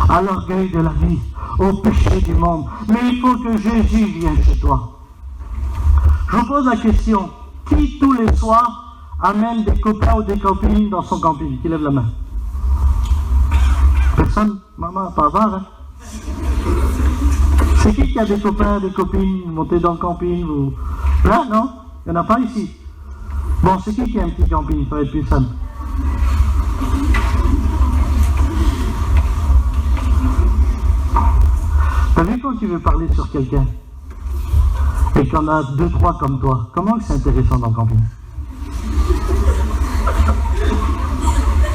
à l'orgueil de la vie, au péché du monde. Mais il faut que Jésus vienne chez toi. Je vous pose la question, qui tous les soirs amène des copains ou des copines dans son camping? Qui lève la main? Personne? Maman, pas avoir, hein? C'est qui a des copains, des copines, montez dans le camping ou... Là, non? Il n'y en a pas ici. Bon, c'est qui a un petit camping? Ça va être plus simple. T'as vu quand tu veux parler sur quelqu'un et qu'on a 2-3 comme toi, comment c'est intéressant dans le camping?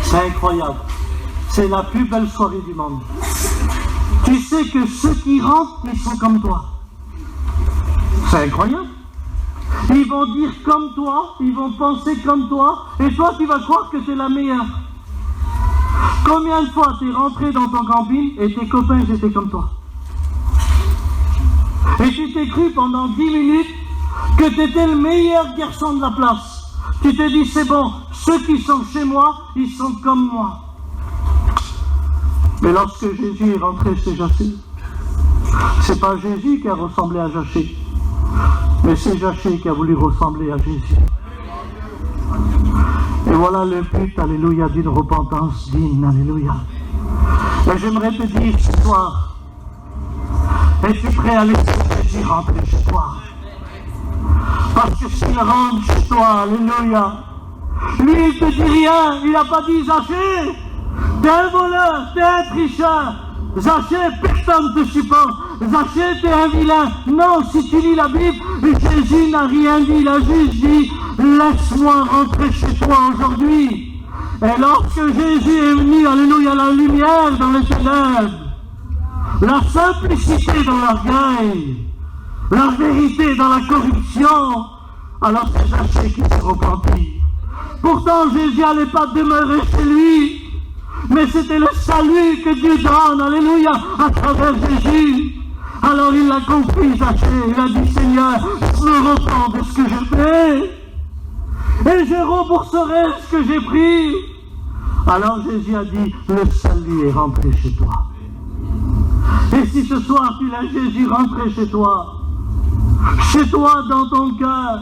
C'est incroyable. C'est la plus belle soirée du monde. Tu sais que ceux qui rentrent, ils sont comme toi. C'est incroyable. Ils vont dire comme toi, ils vont penser comme toi, et toi tu vas croire que tu es la meilleure. Combien de fois tu es rentré dans ton camping et tes copains étaient comme toi? Et tu t'es cru pendant 10 minutes que tu étais le meilleur garçon de la place. Tu t'es dit, c'est bon, ceux qui sont chez moi, ils sont comme moi. Mais lorsque Jésus est rentré chez Zachée, c'est pas Jésus qui a ressemblé à Zachée, mais c'est Zachée qui a voulu ressembler à Jésus. Et voilà le but, alléluia, d'une repentance digne, alléluia. Et j'aimerais te dire ce soir, es-tu prêt à laisser Jésus rentrer chez toi? Parce que s'il rentre chez toi, alléluia, lui il te dit rien, il n'a pas dit Zachée, t'es un voleur, t'es un tricheur, Zachée, personne ne te supporte, Zachée, t'es un vilain. Non, si tu lis la Bible, Jésus n'a rien dit, il a juste dit, laisse-moi rentrer chez toi aujourd'hui. Et lorsque Jésus est venu, alléluia, la lumière dans les ténèbres, la simplicité dans l'orgueil, la vérité dans la corruption, alors c'est Zachée qui s'est repenti. Pourtant Jésus n'allait pas demeurer chez lui, mais c'était le salut que Dieu donne, alléluia, à travers Jésus. Alors il l'a compris, Zachée, il a dit, Seigneur, je me repens de ce que j'ai fait, et je rembourserai ce que j'ai pris. Alors Jésus a dit, le salut est rentré chez toi. Et si ce soir tu laisses Jésus rentrer chez toi dans ton cœur,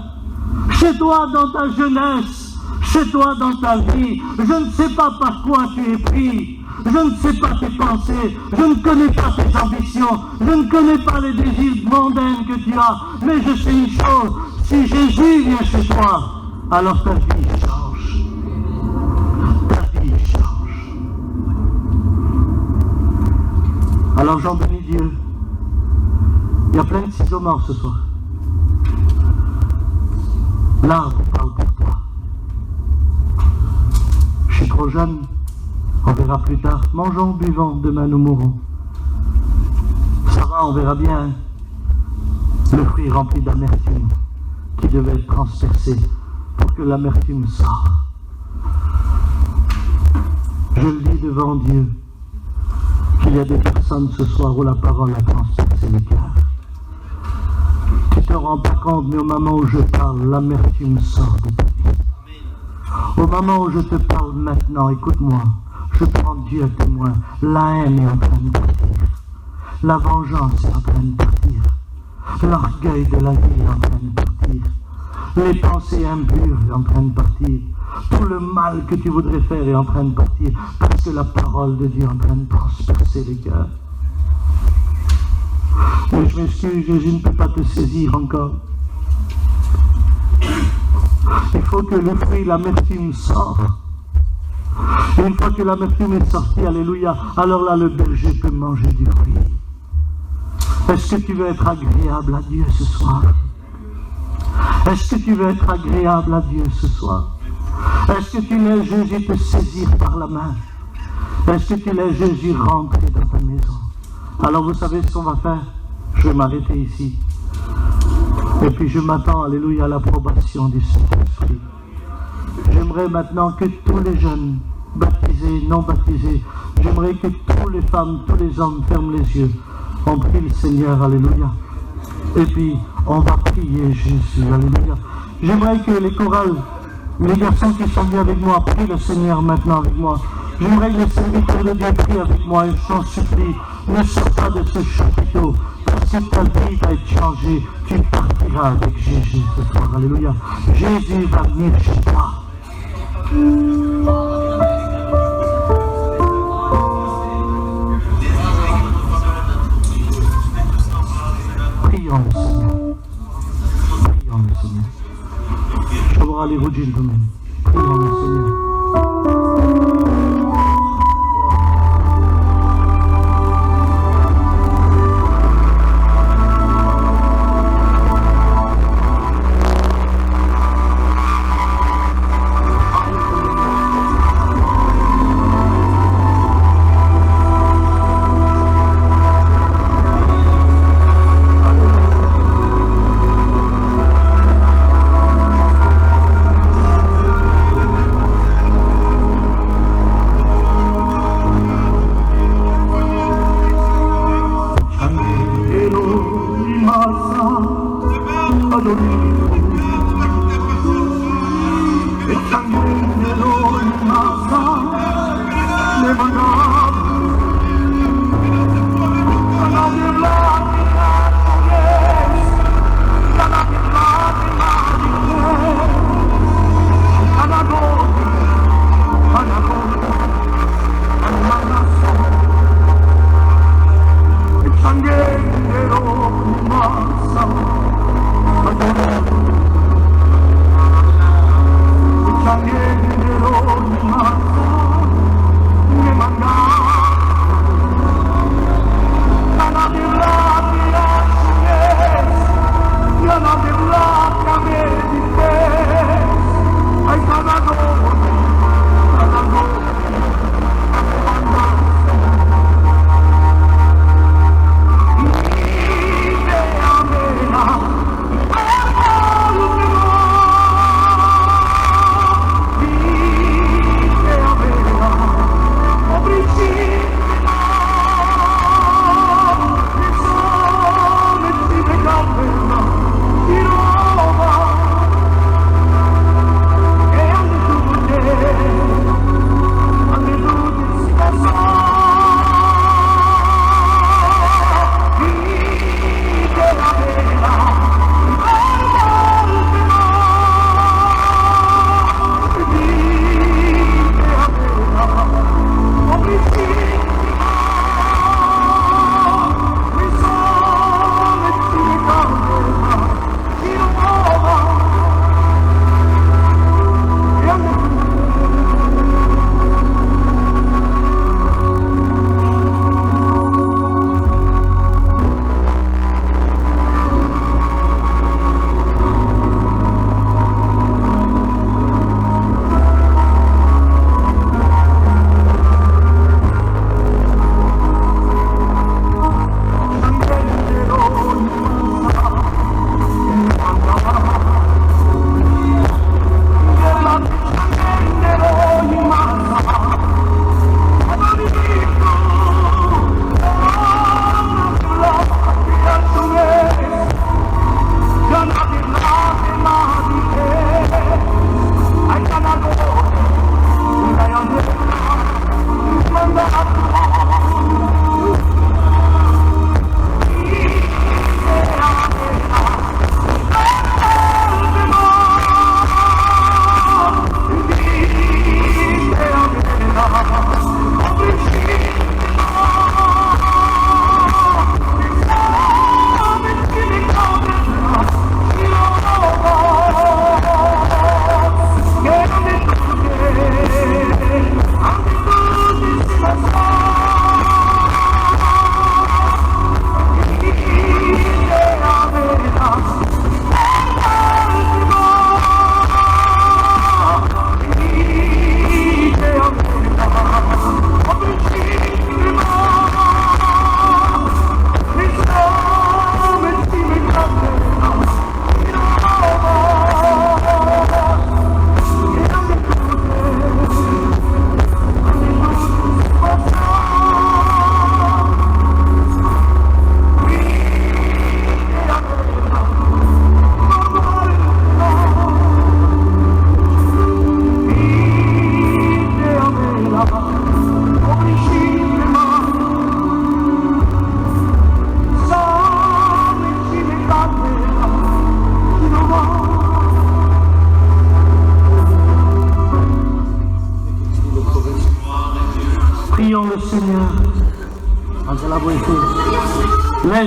chez toi dans ta jeunesse, chez toi dans ta vie, je ne sais pas par quoi tu es pris, je ne sais pas tes pensées, je ne connais pas tes ambitions, je ne connais pas les désirs mondains que tu as, mais je sais une chose, si Jésus vient chez toi, alors ta vie change. Ta vie change. Alors j'en bénis Dieu. Il y a plein de ciseaux morts ce soir. L'arbre parle pour toi. Je suis trop jeune, on verra plus tard. Mangeons, buvons, demain nous mourrons. Ça va, on verra bien. Le fruit rempli d'amertume qui devait être transpercé pour que l'amertume sorte. Je le dis devant Dieu qu'il y a des personnes ce soir où la parole a transpercé le cœur. Tu te rends pas compte, mais au moment où je parle, l'amertume sort de ta vie. Au moment où je te parle maintenant, écoute-moi, je prends Dieu à témoin. La haine est en train de partir. La vengeance est en train de partir. L'orgueil de la vie est en train de partir. Les pensées impures sont en train de partir. Tout le mal que tu voudrais faire est en train de partir. Parce que la parole de Dieu est en train de transpercer les cœurs. Mais je m'excuse, Jésus ne peut pas te saisir encore. Il faut que le fruit, l'amertume sorte. Et une fois que l'amertume est sortie, alléluia, alors là le berger peut manger du fruit. Est-ce que tu veux être agréable à Dieu ce soir? Est-ce que tu veux être agréable à Dieu ce soir? Est-ce que tu laisses Jésus te saisir par la main? Est-ce que tu laisses Jésus rentrer dans ta maison? Alors vous savez ce qu'on va faire? Je vais m'arrêter ici. Et puis je m'attends, alléluia, à l'approbation du Saint-Esprit. J'aimerais maintenant que tous les jeunes, baptisés, non baptisés, j'aimerais que toutes les femmes, tous les hommes ferment les yeux. On prie le Seigneur, alléluia. Et puis, on va prier Jésus, alléluia. J'aimerais que les chorales, les garçons qui sont venus avec moi, prient le Seigneur maintenant avec moi. J'aimerais que les serviteurs de Dieu prient avec moi et je t'en supplie, ne sors pas de ce chapiteau. Parce que ta vie va être changée, tu partiras avec Jésus ce soir, alléluia. Jésus va venir chez toi. Prions le Seigneur. Prions le Seigneur. Shabbat les gentlemen. Prions le Seigneur.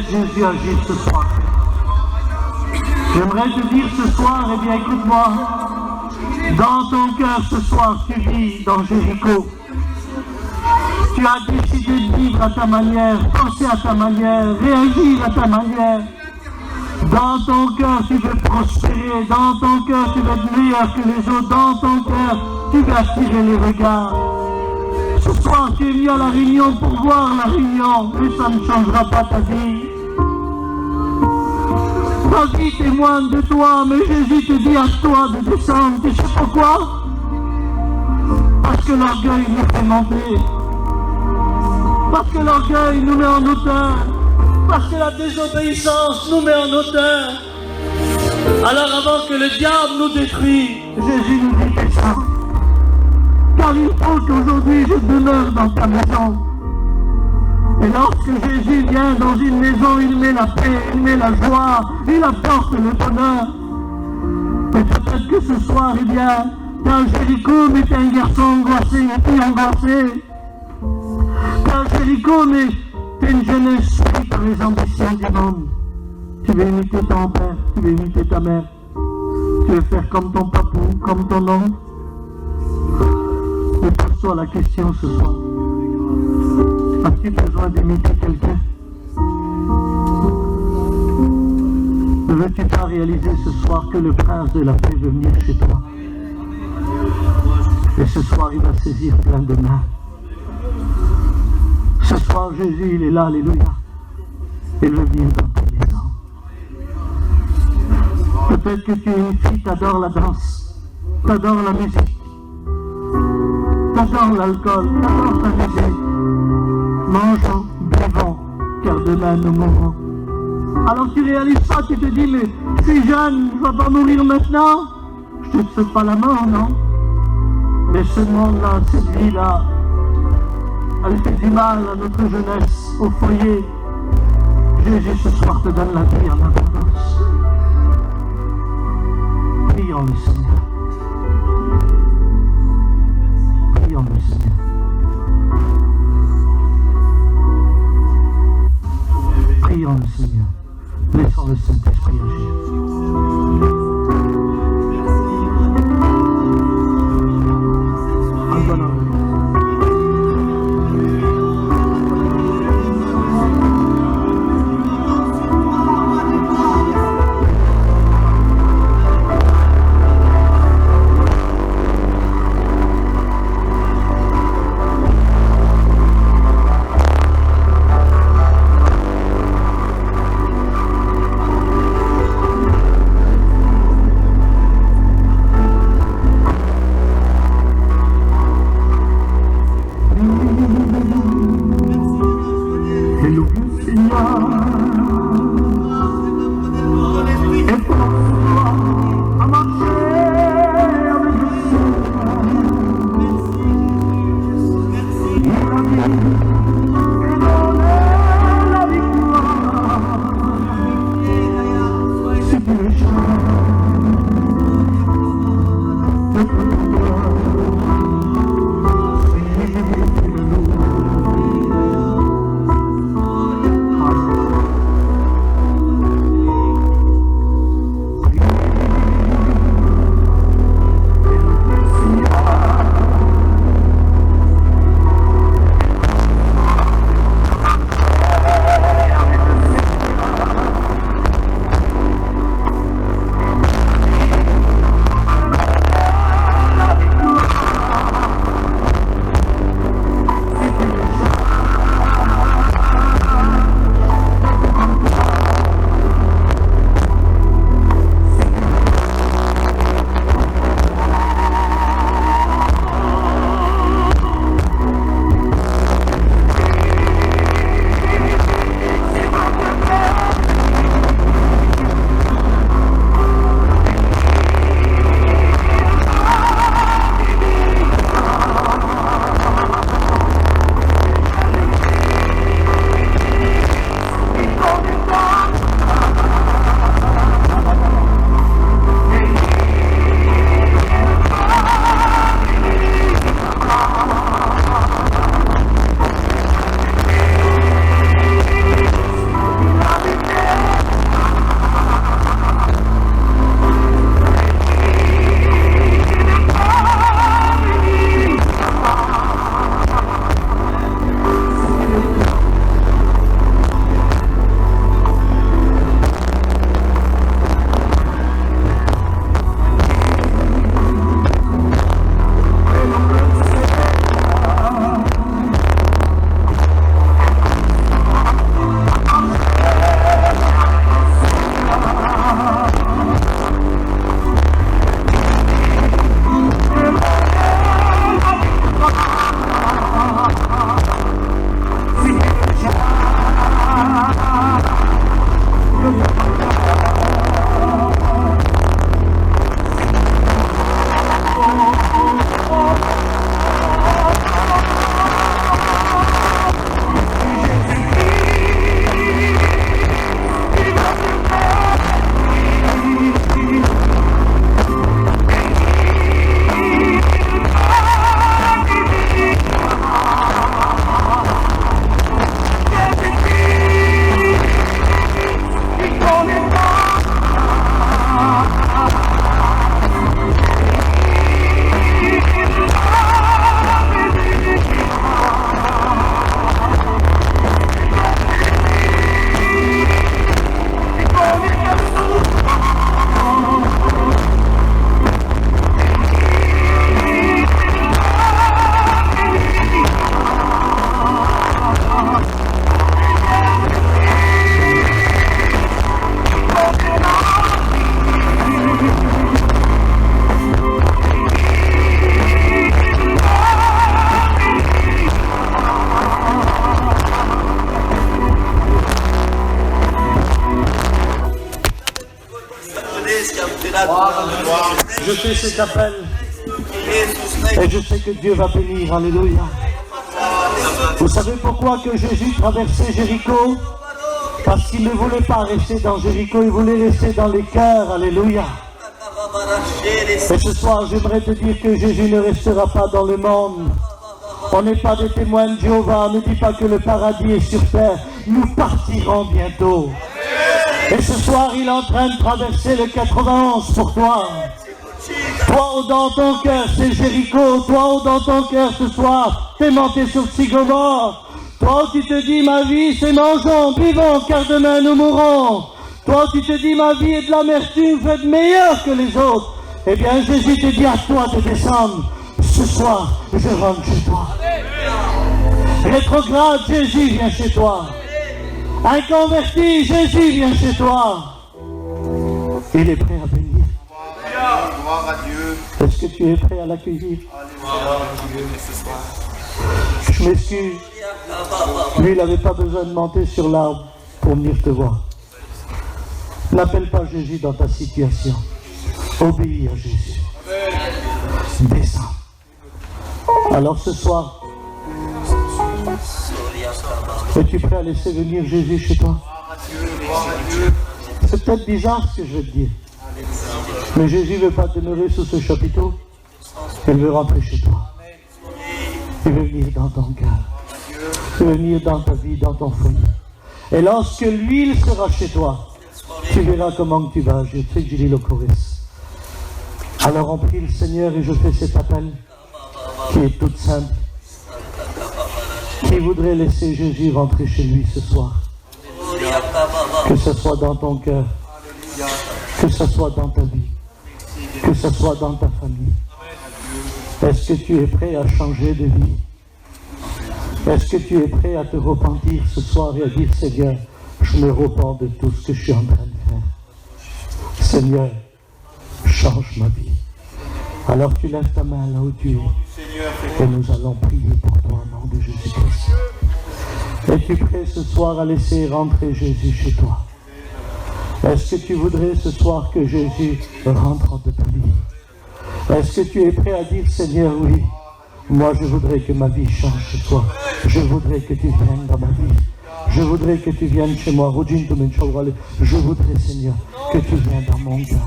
laisse Jésus agir ce soir. J'aimerais te dire ce soir, eh bien écoute-moi, dans ton cœur ce soir, tu vis dans Jéricho. Tu as décidé de vivre à ta manière, penser à ta manière, réagir à ta manière. Dans ton cœur, tu veux prospérer. Dans ton cœur, tu veux être meilleur que les autres. Dans ton cœur, tu veux attirer les regards. Ce soir, tu es venu à la réunion pour voir la réunion, mais ça ne changera pas ta vie. Ta vie témoigne de toi, mais Jésus te dit à toi de descendre. Tu sais pourquoi? Parce que l'orgueil nous fait monter. Parce que l'orgueil nous met en hauteur. Parce que la désobéissance nous met en hauteur. Alors avant que le diable nous détruise, Jésus nous dit descends. Car il faut qu'aujourd'hui je demeure dans ta maison. Et lorsque Jésus vient dans une maison, il met la paix, il met la joie, il apporte le bonheur. Et peut-être que ce soir, eh bien, t'es un Jéricho, mais t'es un garçon angoissé, une fille angoissée. T'es un Jéricho, mais t'es une jeunesse suivie par les ambitions du monde. Tu veux imiter ton père, tu veux imiter ta mère. Tu veux faire comme ton papou, comme ton oncle. Et pose-toi la question ce soir. As-tu besoin d'imiter quelqu'un? Ne veux-tu pas réaliser ce soir que le prince de la paix veut venir chez toi? Et ce soir, il va saisir plein de mains. Ce soir, Jésus, il est là, alléluia. Il veut venir dans ta maison. Peut-être que tu es une fille, t'adores la danse, t'adores la musique, t'adores l'alcool, t'adores ta musique. Mangeons, buvons, car demain nous mourrons. Alors tu réalises ça, tu te dis, mais je suis jeune, je ne vais pas mourir maintenant. Je ne te souhaite pas la mort, non? Mais ce monde-là, cette vie-là, elle fait du mal à notre jeunesse, au foyer. Jésus ce soir te donne la vie en abondance. Prions le Seigneur. Prions le Seigneur. Prions le Seigneur. Laissons le Saint-Esprit agir. Je fais cet appel et je sais que Dieu va bénir. Alléluia. Vous savez pourquoi que Jésus traversait Jéricho? Parce qu'il ne voulait pas rester dans Jéricho, il voulait rester dans les cœurs. Alléluia. Et ce soir, j'aimerais te dire que Jésus ne restera pas dans le monde. On n'est pas des témoins de Jéhovah, on ne dit pas que le paradis est sur terre. Nous partirons bientôt. Et ce soir, il est en train de traverser le 91 pour toi. Toi, dans ton cœur, c'est Jéricho. Toi, dans ton cœur, ce soir, t'es monté sur Sigomore. Toi, tu te dis, ma vie, c'est mangeons, buvons, car demain nous mourrons. Toi, tu te dis, ma vie est de l'amertume, faites meilleur que les autres. Eh bien, Jésus te dit à toi de descendre. Ce soir, je rentre chez toi. Rétrograde, Jésus vient chez toi. Inconverti, Jésus vient chez toi. Il est prêt à bénir. Gloire à Dieu. Est-ce que tu es prêt à l'accueillir? Je m'excuse. Lui, il n'avait pas besoin de monter sur l'arbre pour venir te voir. N'appelle pas Jésus dans ta situation. Obéis à Jésus. Descends. Alors ce soir, es-tu prêt à laisser venir Jésus chez toi? C'est peut-être bizarre ce que je vais te dire. Mais Jésus ne veut pas demeurer sous ce chapiteau. Il veut rentrer chez toi. Il veut venir dans ton cœur. Il veut venir dans ta vie, dans ton foyer. Et lorsque l'huile sera chez toi, tu verras comment tu vas agir. Tu sais que je lis le chorus. Alors on prie le Seigneur et je fais cet appel qui est toute simple. Qui voudrait laisser Jésus rentrer chez lui ce soir? Que ce soit dans ton cœur, que ce soit dans ta vie, que ce soit dans ta famille. Est-ce que tu es prêt à changer de vie? Est-ce que tu es prêt à te repentir ce soir et à dire, Seigneur, je me repens de tout ce que je suis en train de faire. Seigneur, change ma vie. Alors tu lèves ta main là où tu es et nous allons prier pour toi au nom de Jésus-Christ. Es-tu prêt ce soir à laisser rentrer Jésus chez toi? Est-ce que tu voudrais ce soir que Jésus rentre en ta vie? Est-ce que tu es prêt à dire, Seigneur, oui, moi je voudrais que ma vie change chez toi. Je voudrais que tu viennes dans ma vie. Je voudrais que tu viennes chez moi. Je voudrais, Seigneur, que tu viennes dans mon cœur.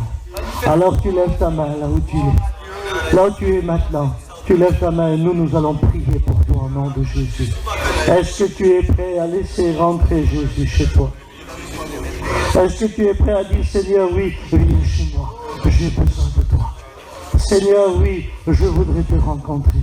Alors tu lèves ta main là où tu es. Là où tu es maintenant. Tu lèves ta main et nous allons prier pour toi au nom de Jésus. Est-ce que tu es prêt à laisser rentrer Jésus chez toi? Est-ce que tu es prêt à dire, Seigneur, oui, viens chez moi. J'ai besoin de toi. Seigneur, oui, je voudrais te rencontrer.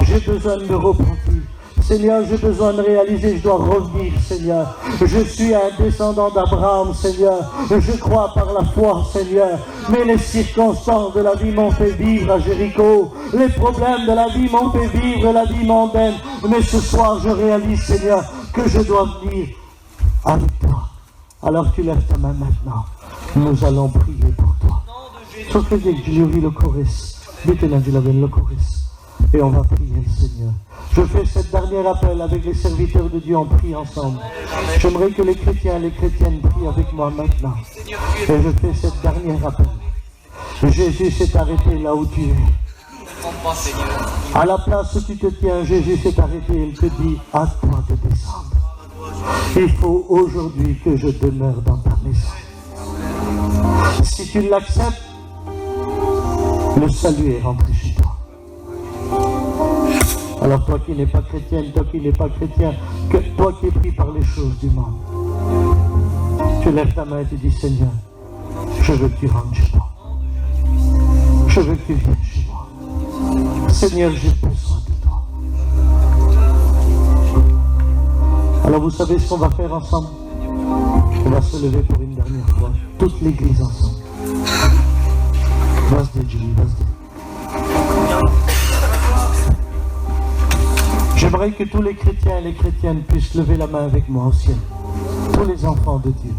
J'ai besoin de me repentir. Seigneur, j'ai besoin de réaliser, je dois revenir, Seigneur. Je suis un descendant d'Abraham, Seigneur. Je crois par la foi, Seigneur. Mais les circonstances de la vie m'ont fait vivre à Jéricho. Les problèmes de la vie m'ont fait vivre la vie mondaine. Mais ce soir, je réalise, Seigneur, que je dois venir avec toi. Alors tu lèves ta main maintenant. Nous allons prier pour toi. Sauf que dès que je lis le chorus, dites-le, le chorus. Et on va prier le Seigneur. Je fais cette dernière appel avec les serviteurs de Dieu, on prie ensemble. J'aimerais que les chrétiens et les chrétiennes prient avec moi maintenant. Et je fais cette dernière appel. Jésus s'est arrêté là où tu es. À la place où tu te tiens, Jésus s'est arrêté. Il te dit, à toi de descendre. Il faut aujourd'hui que je demeure dans ta maison. Si tu l'acceptes, le salut est rentré chez toi. Alors toi qui n'es pas chrétienne, toi qui n'es pas chrétien, que toi qui es pris par les choses du monde, tu lèves ta main et tu dis, Seigneur, je veux que tu rentres chez moi. Je veux que tu viennes chez moi. Seigneur, j'ai besoin de toi. Alors vous savez ce qu'on va faire ensemble? On va se lever pour une dernière fois, toute l'église ensemble. Vas-y, Julie, vas-y. J'aimerais que tous les chrétiens et les chrétiennes puissent lever la main avec moi au ciel. Tous les enfants de Dieu.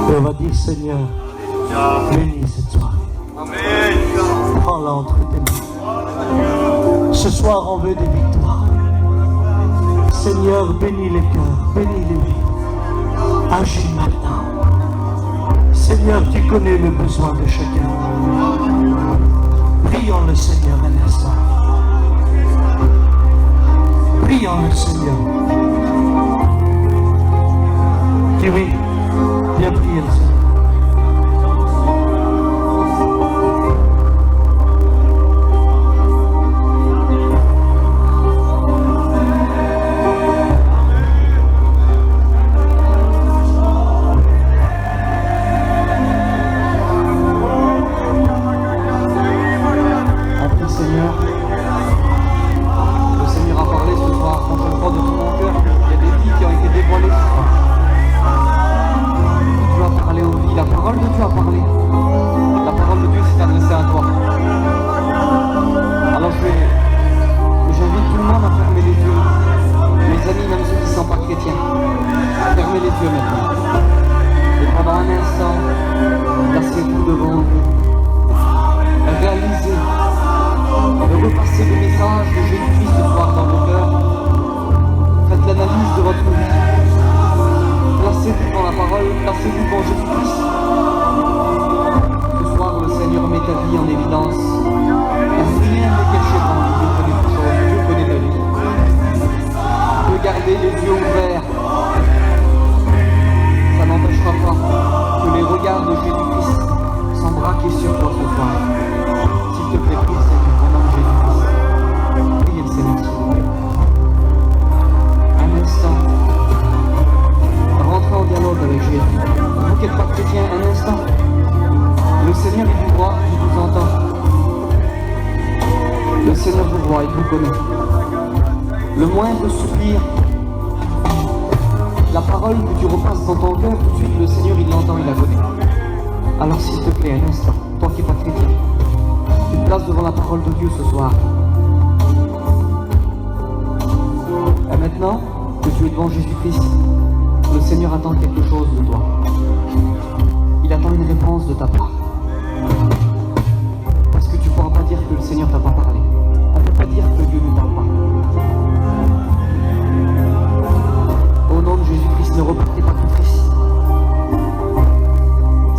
Et on va dire, Seigneur, bénis cette soirée. Prends-la entre tes mains. Ce soir, on veut des victoires. Seigneur, bénis les cœurs, bénis les vies. Agis maintenant. Seigneur, tu connais le besoin de chacun. Prions le Seigneur un instant. Prions le Seigneur. Oui, viens prier le Seigneur. Le moindre soupir, la parole que tu repasses dans ton cœur, tout de suite le Seigneur il l'entend, il la connaît. Alors s'il te plaît, un instant, toi qui n'es pas chrétien, tu te places devant la parole de Dieu ce soir. Et maintenant que tu es devant Jésus-Christ, le Seigneur attend quelque chose de toi. Il attend une réponse de ta part. Parce que tu ne pourras pas dire que le Seigneur t'a pas parlé. On ne peut pas dire que Dieu ne parle pas. Au nom de Jésus-Christ, ne repartez pas tout triste.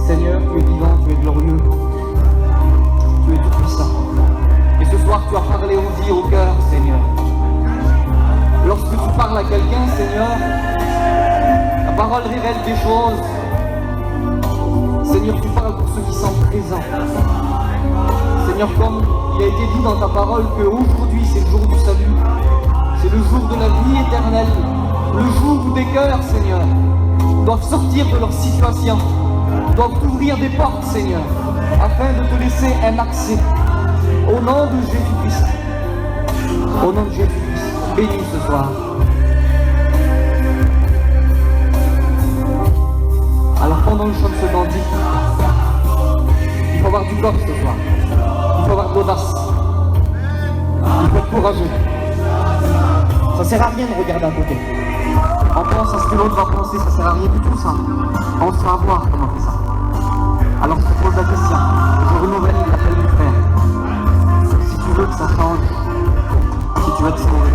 Seigneur, tu es vivant, tu es glorieux. Tu es tout puissant. Et ce soir, tu as parlé aux vies, au cœur, Seigneur. Lorsque tu parles à quelqu'un, Seigneur, la parole révèle des choses. Seigneur, tu parles pour ceux qui sont présents. Seigneur, comme il a été dit dans ta parole qu'aujourd'hui c'est le jour du salut, c'est le jour de la vie éternelle, le jour où des cœurs, Seigneur, doivent sortir de leur situation, doivent ouvrir des portes, Seigneur, afin de te laisser un accès. Au nom de Jésus-Christ, au nom de Jésus-Christ, bénis ce soir. Alors pendant le chant de ce bandit, il faut avoir du corps ce soir. Il faut avoir de l'audace. Il faut être courageux. Ça sert à rien de regarder à côté. On pense à ce que l'autre va penser, ça sert à rien du tout ça. On se va voir comment on fait ça. Alors je te pose la question, je renouvelle l'appel du frère. Si tu veux que ça change, si tu veux te sauver,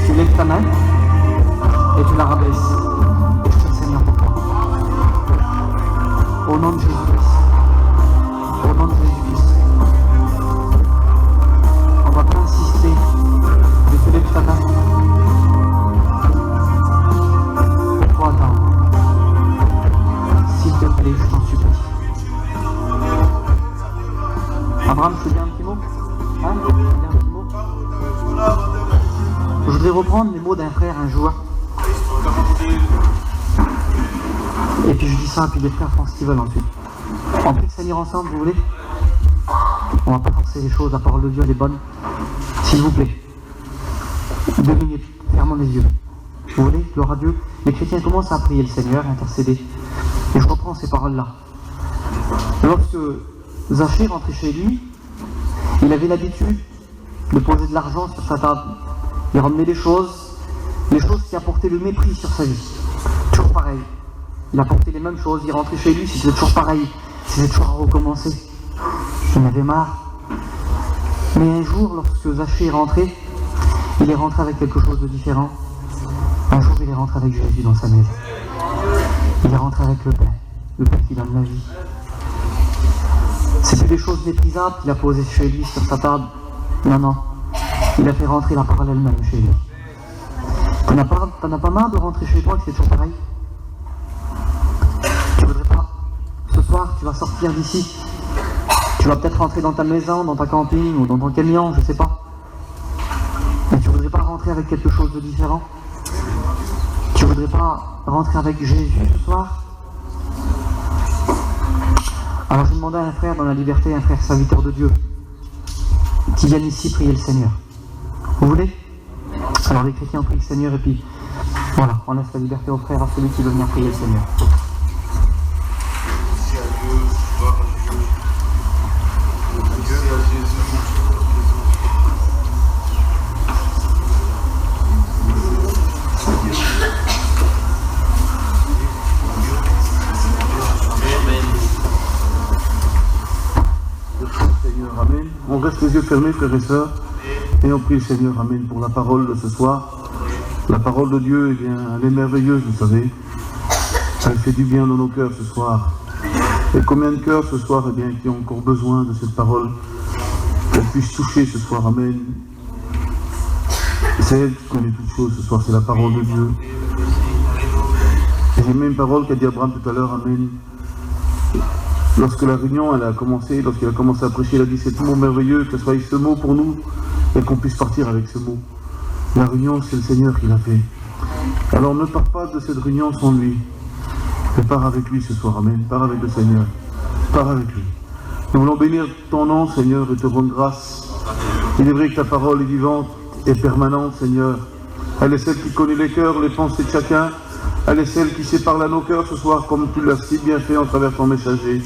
tu lèves ta main et tu la rabaisses. Et je te le Seigneur pour toi. Au nom de Jésus-Christ. Au nom de Jésus-Christ. On ne va pas insister, mais tu lèves ta main. Pourquoi attendre? S'il te plaît, je t'en supplie. Abraham, je te dis un petit mot? Hein? Je te dis un petit mot? Je voudrais reprendre les mots d'un frère un jour. Et puis je dis ça, puis les frères font ce qu'ils veulent ensuite. On prie le Seigneur ensemble, vous voulez? On va pas forcer les choses, la parole de Dieu elle est bonne. S'il vous plaît. 2 minutes, fermons les yeux. Vous voulez? Gloire à Dieu. Les chrétiens commencent à prier le Seigneur, à intercéder. Et je reprends ces paroles-là. Lorsque Zachée rentrait chez lui, il avait l'habitude de poser de l'argent sur sa table. Il ramenait les choses qui apportaient le mépris sur sa vie. Toujours pareil. Il apportait les mêmes choses, il rentrait chez lui, c'était toujours pareil. C'était toujours à recommencer. Il en avait marre. Mais un jour, lorsque Zachée est rentré, il est rentré avec quelque chose de différent. Un jour, il est rentré avec Jésus dans sa maison. Il est rentré avec le pain. le Père qui donne la vie. C'est plus des choses méprisables qu'il a posées chez lui sur sa table. Non, non. Il a fait rentrer la parole elle-même chez lui. T'en as pas marre de rentrer chez toi que c'est toujours pareil? Tu voudrais pas? Ce soir, tu vas sortir d'ici. Tu vas peut-être rentrer dans ta maison, dans ta camping ou dans ton camion, je sais pas. Mais tu voudrais pas rentrer avec quelque chose de différent? Tu voudrais pas rentrer avec Jésus ce soir? Alors je demandais à un frère dans la liberté, un frère serviteur de Dieu, qui vienne ici prier le Seigneur. Vous voulez? Alors les chrétiens prient le Seigneur et puis voilà, on laisse la liberté aux frères, à celui qui veut venir prier le Seigneur. Merci à Dieu, gloire à Dieu. Merci à Jésus pour toute ta Seigneur, amen. On reste les yeux fermés, frères et sœurs, et on prie le Seigneur, amen, pour la parole de ce soir. La parole de Dieu, eh bien, elle est merveilleuse, vous savez. Elle fait du bien dans nos cœurs ce soir. Et combien de cœurs ce soir, eh bien, qui ont encore besoin de cette parole, qu'elle puisse toucher ce soir, amen. C'est elle qui connaît toutes choses ce soir, c'est la parole de Dieu. Et j'ai même une parole qu'a dit Abraham tout à l'heure, amen. Lorsque la réunion elle a commencé, lorsqu'il a commencé à prêcher, il a dit c'est tout mot merveilleux, que ce soit ce mot pour nous et qu'on puisse partir avec ce mot. La réunion, c'est le Seigneur qui l'a fait. Alors ne pars pas de cette réunion sans lui, mais pars avec lui ce soir, amen. Pars avec le Seigneur, pars avec lui. Nous voulons bénir ton nom, Seigneur, et te rendre grâce. Il est vrai que ta parole est vivante et permanente, Seigneur. Elle est celle qui connaît les cœurs, les pensées de chacun. Elle est celle qui sépare à nos cœurs ce soir, comme tu l'as si bien fait en travers ton messager.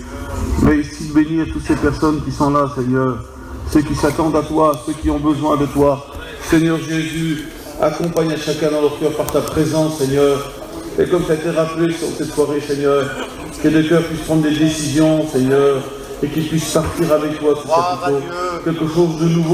Mais ici de bénir toutes ces personnes qui sont là, Seigneur, ceux qui s'attendent à toi, ceux qui ont besoin de toi. Seigneur Jésus, accompagne à chacun dans leur cœur par ta présence, Seigneur. Et comme ça a été rappelé sur cette soirée, Seigneur, que les cœurs puissent prendre des décisions, Seigneur, et qu'ils puissent partir avec toi sur cette chose, quelque chose de nouveau.